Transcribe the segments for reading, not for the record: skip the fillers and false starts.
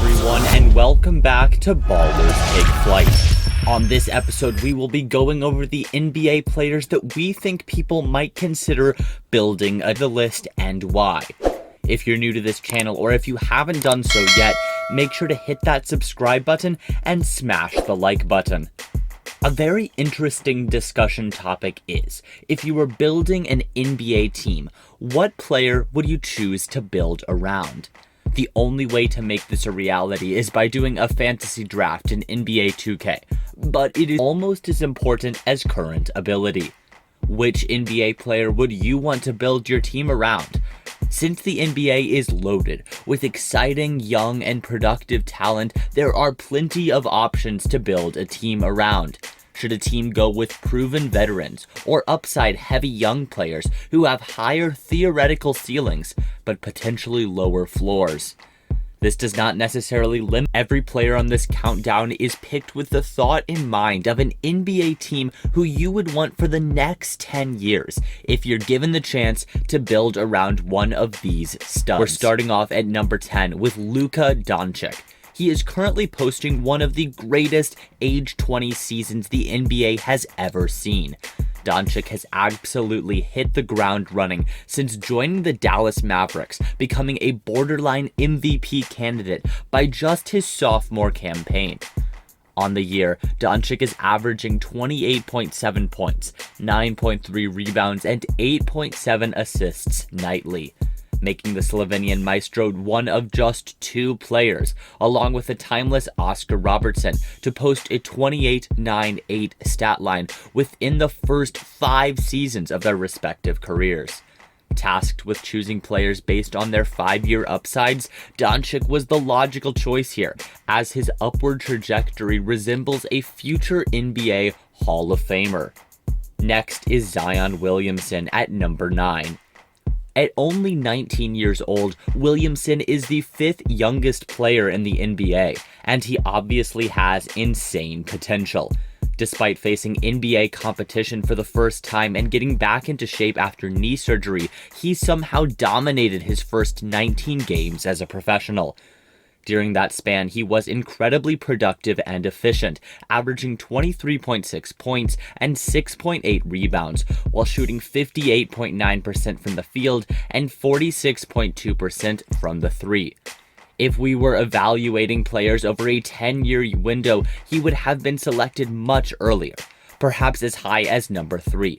everyone, and welcome back to Ballers Take Flight. On this episode, we will be going over the NBA players that we think people might consider building the list and why. If you're new to this channel, or if you haven't done so yet, make sure to hit that subscribe button and smash the like button. A very interesting discussion topic is, if you were building an NBA team, what player would you choose to build around? The only way to make this a reality is by doing a fantasy draft in NBA 2K, but it is almost as important as current ability. Which NBA player would you want to build your team around? Since the NBA is loaded with exciting, young, and productive talent, there are plenty of options to build a team around. Should a team go with proven veterans or upside-heavy young players who have higher theoretical ceilings but potentially lower floors? This does not necessarily limit. Every player on this countdown is picked with the thought in mind of an NBA team who you would want for the next 10 years if you're given the chance to build around one of these studs. We're starting off at number 10 with Luka Doncic. He is currently posting one of the greatest age 20 seasons the NBA has ever seen. Doncic has absolutely hit the ground running since joining the Dallas Mavericks, becoming a borderline MVP candidate by just his sophomore campaign. On the year, Doncic is averaging 28.7 points, 9.3 rebounds, and 8.7 assists nightly, making the Slovenian maestro one of just two players, along with the timeless Oscar Robertson, to post a 28-9-8 stat line within the first 5 seasons of their respective careers. Tasked with choosing players based on their 5-year upsides, Doncic was the logical choice here, as his upward trajectory resembles a future NBA Hall of Famer. Next is Zion Williamson at number 9. At only 19 years old, Williamson is the 5th youngest player in the NBA, and he obviously has insane potential. Despite facing NBA competition for the first time and getting back into shape after knee surgery, he somehow dominated his first 19 games as a professional. During that span, he was incredibly productive and efficient, averaging 23.6 points and 6.8 rebounds, while shooting 58.9% from the field and 46.2% from the three. If we were evaluating players over a 10-year window, he would have been selected much earlier, perhaps as high as number 3.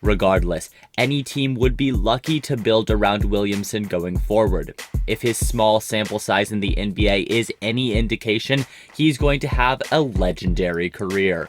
Regardless, any team would be lucky to build around Williamson going forward. If his small sample size in the NBA is any indication, he's going to have a legendary career.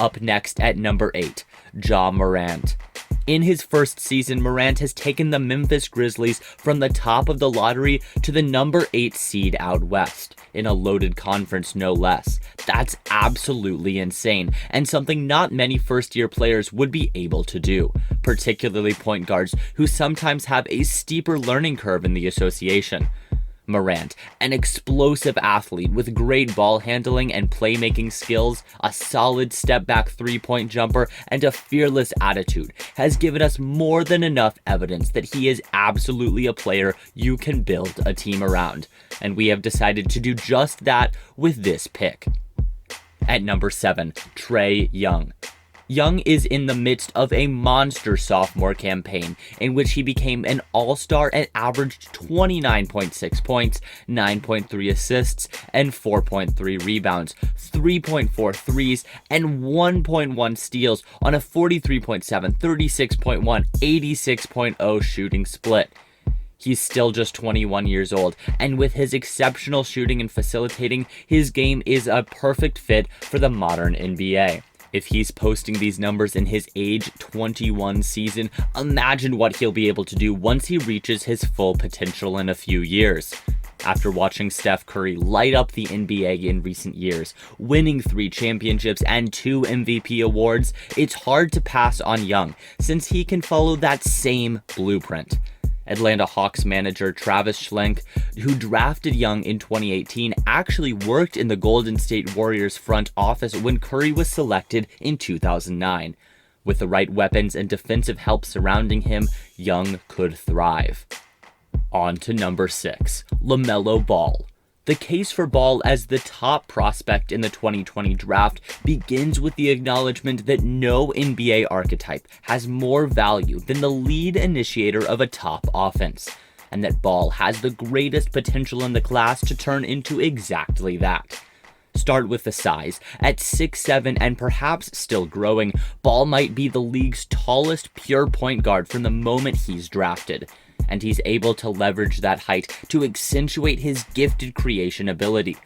Up next at number 8, Ja Morant. In his first season, Morant has taken the Memphis Grizzlies from the top of the lottery to the number 8 seed out west, in a loaded conference no less. That's absolutely insane, and something not many first-year players would be able to do, particularly point guards who sometimes have a steeper learning curve in the association. Morant, an explosive athlete with great ball handling and playmaking skills, a solid step-back three-point jumper, and a fearless attitude, has given us more than enough evidence that he is absolutely a player you can build a team around. And we have decided to do just that with this pick. At number 7, Trae Young. Young is in the midst of a monster sophomore campaign in which he became an all-star and averaged 29.6 points, 9.3 assists, and 4.3 rebounds, 3.4 threes, and 1.1 steals on a 43.7, 36.1, 86.0 shooting split. He's still just 21 years old, and with his exceptional shooting and facilitating, his game is a perfect fit for the modern NBA. If he's posting these numbers in his age 21 season, imagine what he'll be able to do once he reaches his full potential in a few years. After watching Steph Curry light up the NBA in recent years, winning 3 championships and 2 MVP awards, it's hard to pass on Young, since he can follow that same blueprint. Atlanta Hawks manager Travis Schlenk, who drafted Young in 2018, actually worked in the Golden State Warriors front office when Curry was selected in 2009. With the right weapons and defensive help surrounding him, Young could thrive. On to number 6, LaMelo Ball. The case for Ball as the top prospect in the 2020 draft begins with the acknowledgement that no NBA archetype has more value than the lead initiator of a top offense, and that Ball has the greatest potential in the class to turn into exactly that. Start with the size. At 6'7" and perhaps still growing, Ball might be the league's tallest pure point guard from the moment he's drafted, and he's able to leverage that height to accentuate his gifted creation ability.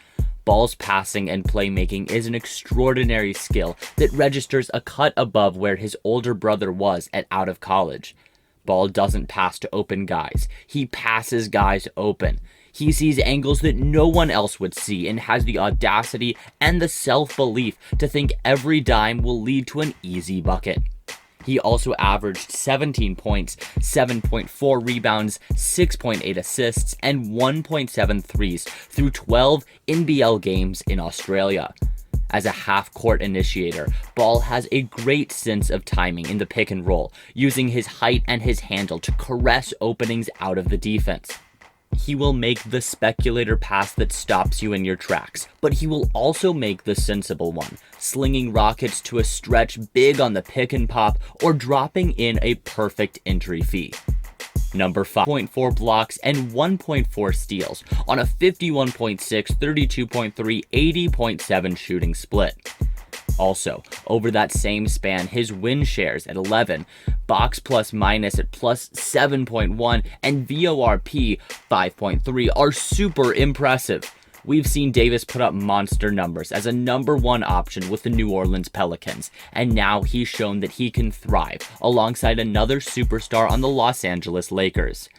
Ball's passing and playmaking is an extraordinary skill that registers a cut above where his older brother was out of college. Ball doesn't pass to open guys. He passes guys open. He sees angles that no one else would see and has the audacity and the self-belief to think every dime will lead to an easy bucket. He also averaged 17 points, 7.4 rebounds, 6.8 assists, and 1.7 threes through 12 NBL games in Australia. As a half-court initiator, Ball has a great sense of timing in the pick and roll, using his height and his handle to caress openings out of the defense. He will make the speculator pass that stops you in your tracks, but he will also make the sensible one, slinging rockets to a stretch big on the pick and pop or dropping in a perfect entry fee. Number 5, 0.4 blocks and 1.4 steals on a 51.6, 32.3, 80.7 shooting split. Also, over that same span, his win shares at 11, box plus minus at plus 7.1, and VORP 5.3 are super impressive. We've seen Davis put up monster numbers as a number 1 option with the New Orleans Pelicans, and now he's shown that he can thrive alongside another superstar on the Los Angeles Lakers.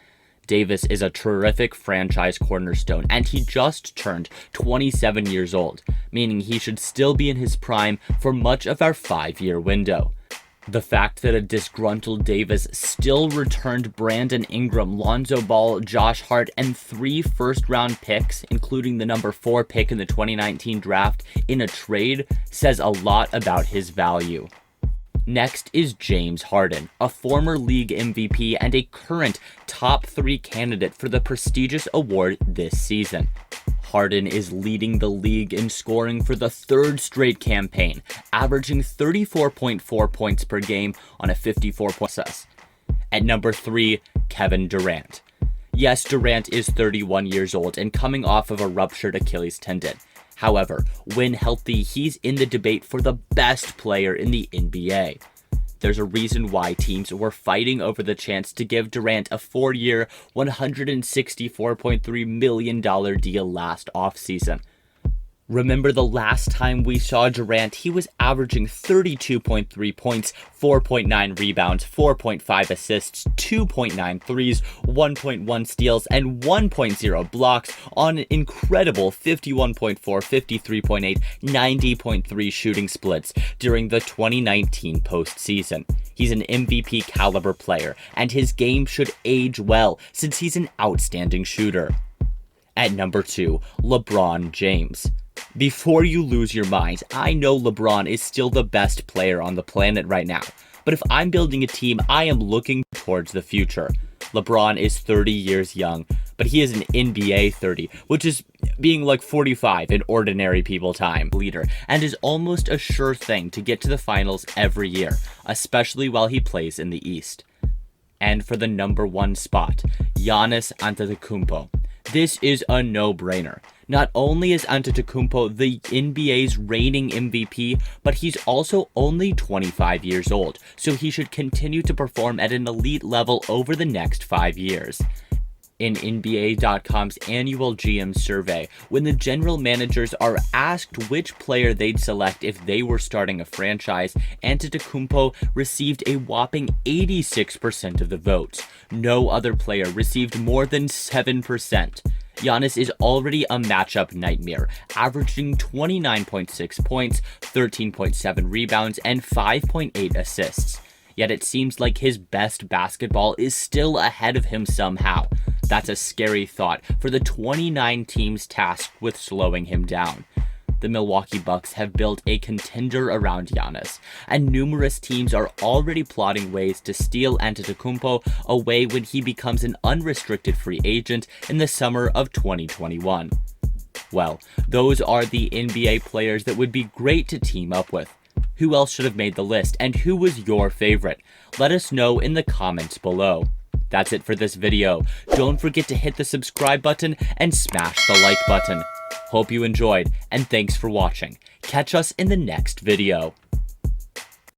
Davis is a terrific franchise cornerstone, and he just turned 27 years old, meaning he should still be in his prime for much of our 5-year window. The fact that a disgruntled Davis still returned Brandon Ingram, Lonzo Ball, Josh Hart, and 3 first-round picks, including the number 4 pick in the 2019 draft, in a trade says a lot about his value. Next is James Harden, a former league MVP and a current top 3 candidate for the prestigious award this season. Harden is leading the league in scoring for the 3rd straight campaign, averaging 34.4 points per game on a 54 process. At number 3, Kevin Durant. Yes, Durant is 31 years old and coming off of a ruptured Achilles tendon. However, when healthy, he's in the debate for the best player in the NBA. There's a reason why teams were fighting over the chance to give Durant a 4-year, $164.3 million deal last offseason. Remember the last time we saw Durant, he was averaging 32.3 points, 4.9 rebounds, 4.5 assists, 2.9 threes, 1.1 steals, and 1.0 blocks on an incredible 51.4, 53.8, 90.3 shooting splits during the 2019 postseason. He's an MVP caliber player, and his game should age well since he's an outstanding shooter. At number 2, LeBron James. Before you lose your mind, I know LeBron is still the best player on the planet right now, but if I'm building a team, I am looking towards the future. LeBron is 30 years young, but he is an NBA 30, which is being like 45 in ordinary people time leader, and is almost a sure thing to get to the finals every year, especially while he plays in the East. And for the number 1 spot, Giannis Antetokounmpo. This is a no-brainer. Not only is Antetokounmpo the NBA's reigning MVP, but he's also only 25 years old, so he should continue to perform at an elite level over the next 5 years. In NBA.com's annual GM survey, when the general managers are asked which player they'd select if they were starting a franchise, Antetokounmpo received a whopping 86% of the votes. No other player received more than 7%. Giannis is already a matchup nightmare, averaging 29.6 points, 13.7 rebounds, and 5.8 assists. Yet it seems like his best basketball is still ahead of him somehow. That's a scary thought for the 29 teams tasked with slowing him down. The Milwaukee Bucks have built a contender around Giannis, and numerous teams are already plotting ways to steal Antetokounmpo away when he becomes an unrestricted free agent in the summer of 2021. Well, those are the NBA players that would be great to team up with. Who else should have made the list, and who was your favorite? Let us know in the comments below. That's it for this video. Don't forget to hit the subscribe button and smash the like button. Hope you enjoyed, and thanks for watching. Catch us in the next video.